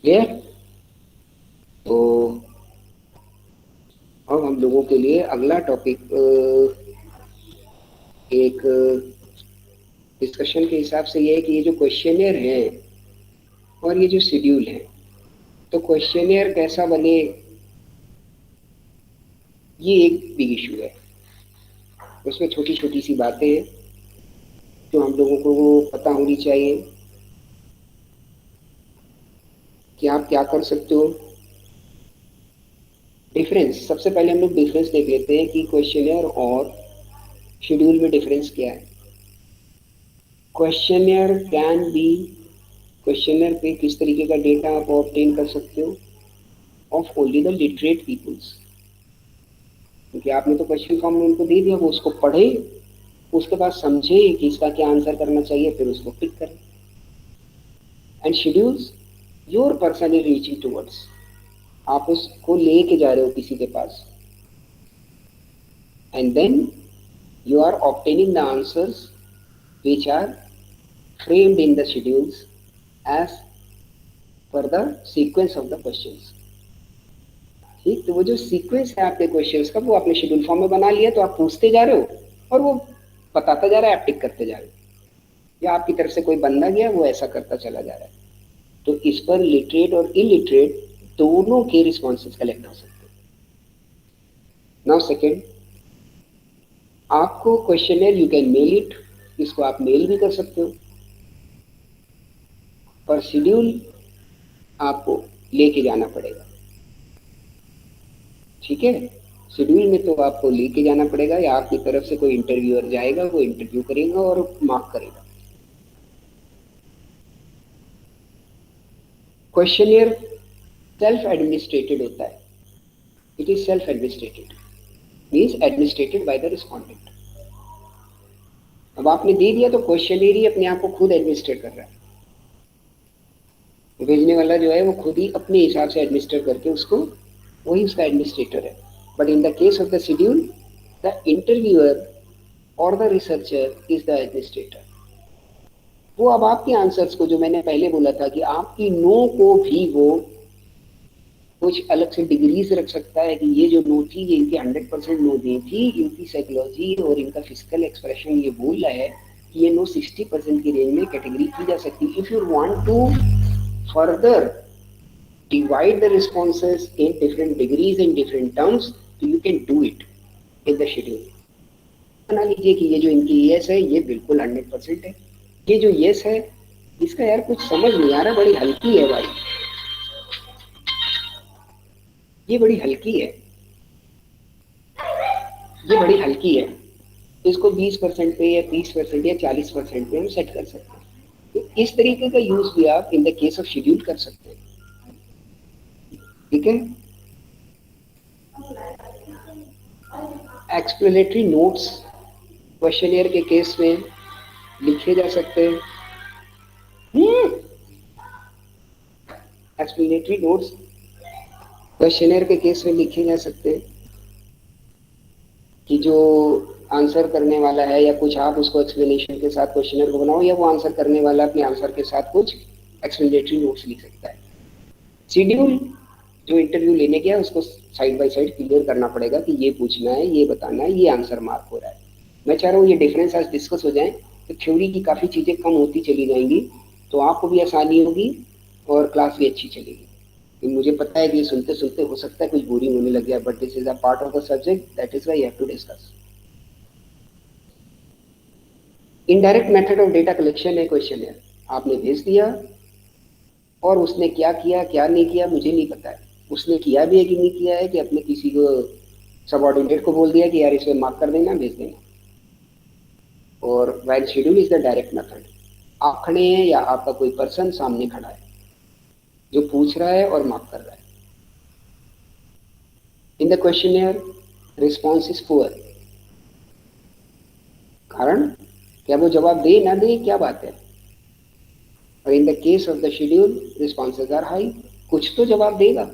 क्लियर। तो अब हम लोगों के लिए अगला टॉपिक एक डिस्कशन के हिसाब से ये है कि ये जो क्वेश्चनियर है और ये जो शेड्यूल है, तो क्वेश्चनियर कैसा बने, ये एक बिग इशू है। उसमें छोटी छोटी सी बातें हैं जो हम लोगों को पता होनी चाहिए कि आप क्या कर सकते हो। डिफरेंस, सबसे पहले हम लोग डिफरेंस देख लेते हैं कि क्वेश्चनियर और शेड्यूल में डिफरेंस क्या है। क्वेश्चनियर कैन बी, क्वेश्चनियर पे किस तरीके का डेटा आप ऑब्टेन कर सकते हो of only the literate peoples, क्योंकि आपने तो क्वेश्चन फॉर्म में उनको दे दिया, वो उसको पढ़े, उसके बाद समझे कि इसका क्या आंसर करना चाहिए, फिर उसको पिक करें। And schedules, your person is reaching towards, आप उसको लेके जा रहे हो किसी के पास, and then you are obtaining the answers which are framed in the schedules as per the sequence of the questions। ठीक, तो वो जो सीक्वेंस है आपके क्वेश्चंस का वो आपने शेड्यूल फॉर्म में बना लिया, तो आप पूछते जा रहे हो और वो बताता जा रहा है, आप टिक करते जा रहे हो, या आपकी तरफ से कोई बंदा गया वो ऐसा करता चला जा रहा है। तो इस पर लिटरेट और इलिटरेट दोनों के रिस्पॉन्सेज कलेक्ट हो सकते हैं। नाउ सेकेंड, आपको questionnaire you can mail it, इसको आप मेल भी कर सकते हो, पर शेड्यूल आपको लेके जाना पड़ेगा। ठीक है, शेड्यूल में तो आपको लेके जाना पड़ेगा, या आपकी तरफ से कोई इंटरव्यूअर जाएगा, वो इंटरव्यू करेगा और मार्क करेगा। क्वेश्चनियर सेल्फ एडमिनिस्ट्रेटेड होता है, it is self administrated, means administrated by the respondent. अब आपने दे दिया तो क्वेश्चनियर ही अपने आप को खुद एडमिनिस्ट्रेट कर रहा है, भेजने वाला जो है वो खुद ही अपने हिसाब से एडमिनिस्ट्रेट करके उसको, वही उसका एडमिनिस्ट्रेटर है। But in the case of the schedule, the interviewer और the researcher is the administrator. वो अब आपके आंसर्स को, जो मैंने पहले बोला था कि आपकी नो को भी वो कुछ अलग से डिग्रीज रख सकता है कि ये जो नो थी ये इनकी 100% नो नहीं थी, इनकी साइकोलॉजी और इनका फिजिकल एक्सप्रेशन ये बोल रहा है कि ये नो 60% की रेंज में कैटेगरी की जा सकती है। If you want to further divide the responses in different degrees and different terms, so you can do it in the schedule। बना लीजिए कि ये जो इनकी यस है ये बिल्कुल 100% है, ये जो यस है इसका यार कुछ समझ नहीं आ रहा, बड़ी हल्की है भाई, ये बड़ी हल्की है, ये बड़ी हल्की है, इसको 20% पे या 30% या 40% पे हम सेट कर सकते हैं। तो इस तरीके का यूज भी आप इन द केस ऑफ शेड्यूल कर सकते हैं। ठीक है, एक्सप्लेनेटरी नोट्स क्वेश्चनियर के केस में लिखे जा सकते हैं। एक्सप्लेनेटरी नोट्स क्वेश्चनियर के केस में लिखे जा सकते हैं कि जो आंसर करने वाला है, या कुछ आप उसको एक्सप्लेनेशन के साथ क्वेश्चनर को बनाओ, या वो आंसर करने वाला अपने आंसर के साथ कुछ एक्सप्लेनेटरी नोट्स लिख सकता है। शेड्यूल जो इंटरव्यू लेने गया उसको साइड बाय साइड क्लियर करना पड़ेगा कि ये पूछना है, ये बताना है, ये आंसर मार्क हो रहा है। मैं चाह रहा हूँ ये डिफरेंस आज डिस्कस हो जाए, तो थ्योरी की काफ़ी चीज़ें कम होती चली जाएंगी, तो आपको भी आसानी होगी और क्लास भी अच्छी चलेगी। कि मुझे पता है कि सुनते सुनते हो सकता है कुछ बोरिंग होने लग गया, but this is a part of the subject, that is why you have to discuss. Indirect method of data collection है क्वेश्चन है, आपने भेज दिया और उसने क्या किया क्या नहीं किया मुझे नहीं पता है, उसने किया भी है कि नहीं किया है, कि अपने किसी को सबऑर्डिनेट को बोल दिया कि यार इसमें मार्क कर देना, भेज देना। और while schedule is the direct method, आप खड़े हैं या आपका कोई पर्सन सामने खड़ा है जो पूछ रहा है और मार्क कर रहा है। In the questionnaire response is poor, कारण क्या वो जवाब दे ना दे क्या बात है। और in the case of the schedule responses are high, कुछ तो जवाब देगा,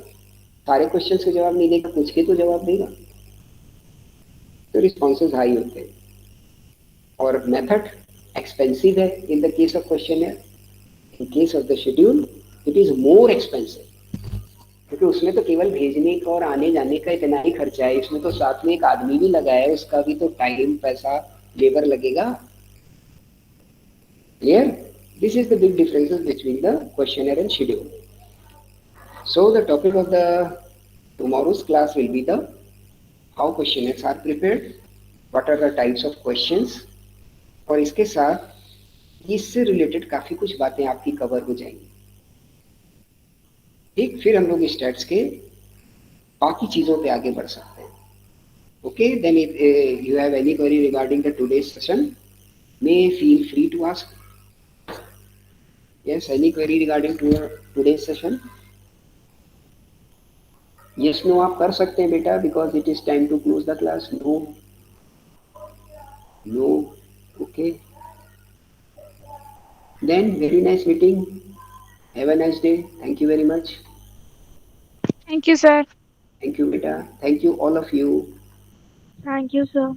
सारे क्वेश्चन के जवाब नहीं देगा, कुछ के तो जवाब देगा, तो रिस्पॉन्सेज हाई होते हैं। और मेथड एक्सपेंसिव है इन the case of questionnaire, in case of the schedule it is more expensive, क्योंकि उसमें तो केवल भेजने का और आने जाने का इतना ही खर्चा है, इसमें तो साथ में एक आदमी भी लगा है, उसका भी तो टाइम पैसा लेबर लगेगा। Clear? This is the big differences between the questionnaire and schedule. So the topic of the tomorrow's class will be the how questionnaires are prepared, what are the types of questions, और इसके साथ इससे related काफी कुछ बातें आपकी cover हो जाएंगी। ठीक, फिर हम लोग स्टैट्स के बाकी चीजों पे आगे बढ़ सकते हैं। Okay, then if you have any query regarding the today's session, may feel free to ask. Yes, any query regarding to today's session? Yes no आप कर सकते हैं बेटा, because it is time to close the class. No no, okay, then very nice meeting, have a nice day, thank you very much. Thank you, sir. Thank you बेटा, thank you all of you. Thank you, sir.